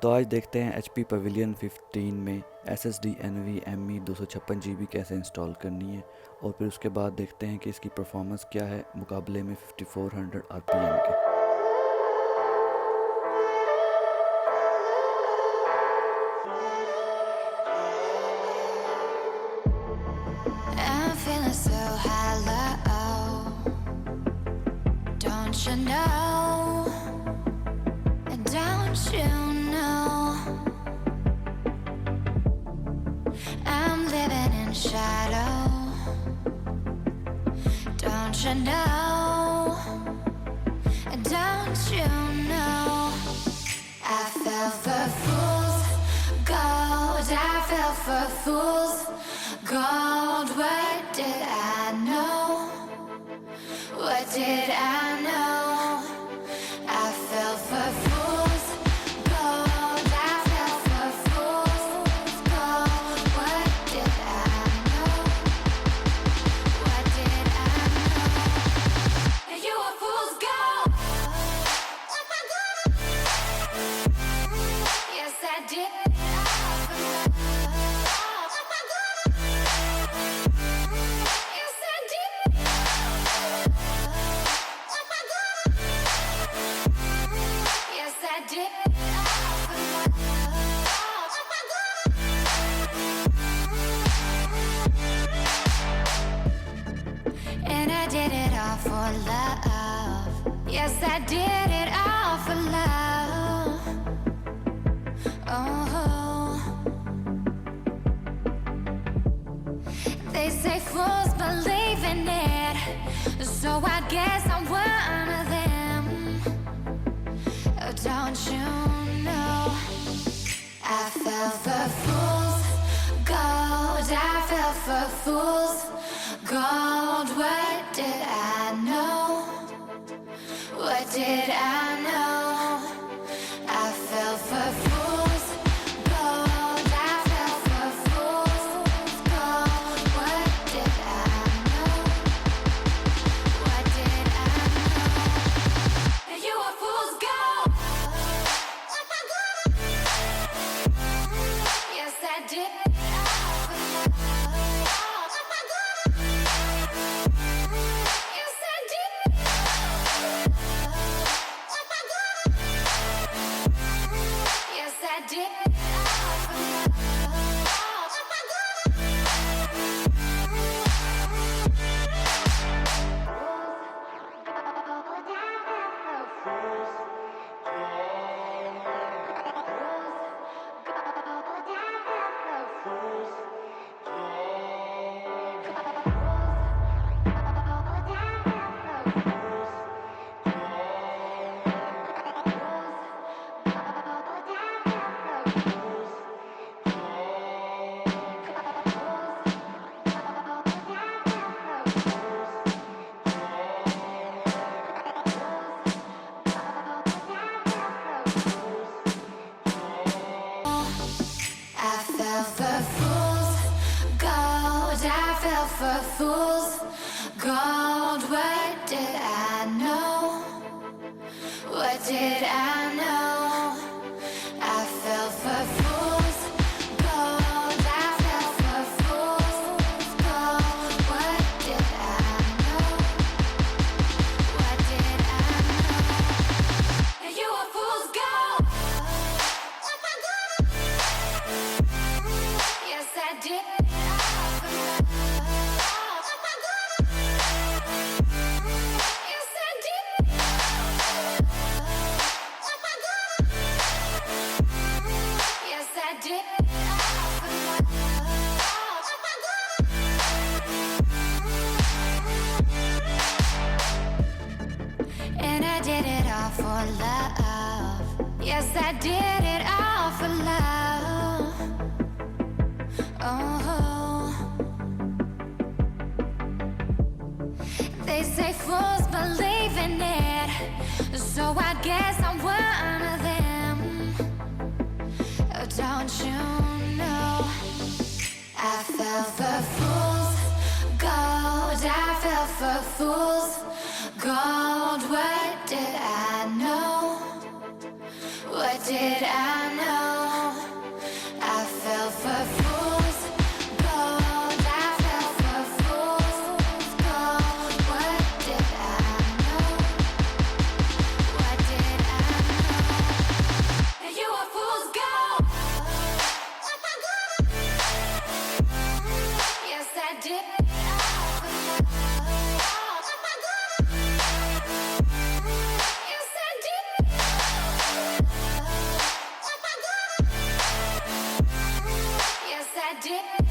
तो आज देखते हैं HP पवेलियन 15 में SSD NVMe 256 GB कैसे इंस्टॉल करनी है, और फिर उसके बाद देखते हैं कि इसकी परफॉर्मेंस क्या है मुकाबले में 5400 RPM के। I'm feeling so hollow, don't you know? Don't you know? I'm living in shadow, don't you know? Don't you know? I fell for fool's gold, I fell for fool's gold. What did I know? What did I know? I fell for fool's gold, I fell for fool's gold. What did I know? What did I know? You were fool's gold. Yes, I did. And I did it all for love. Yes, I did it all for love. Oh, they say fools believe in it, so I guess I'm one of them. Oh, don't you know? I fell for fool's gold, I fell for fool's gold. What did I know? What did I know? I fell for fool's gold, I fell for fool's gold. What did I know? What did I know? You were fool's gold. Yes, I did. I fell for fool's gold, I fell for fool's gold. What did I know? What did I know? I fell for fool's gold, I fell for fool's gold. What did I know? What did I know? You were fool's gold. Yes, I did. Yes, I did. Yes, I did. And I did it all for love. Yes, I did it all for love. Oh, they say fools believe in it, so I guess I'm one of them. Oh, don't you know? I fell for fool's gold, I fell for fool's gold. What did I know? What did I know? I fell for fool's gold. I fell for fool's gold. What did I know? What did I know? You were fool's gold. Yes, I did. Yes, I did. Yes, I did.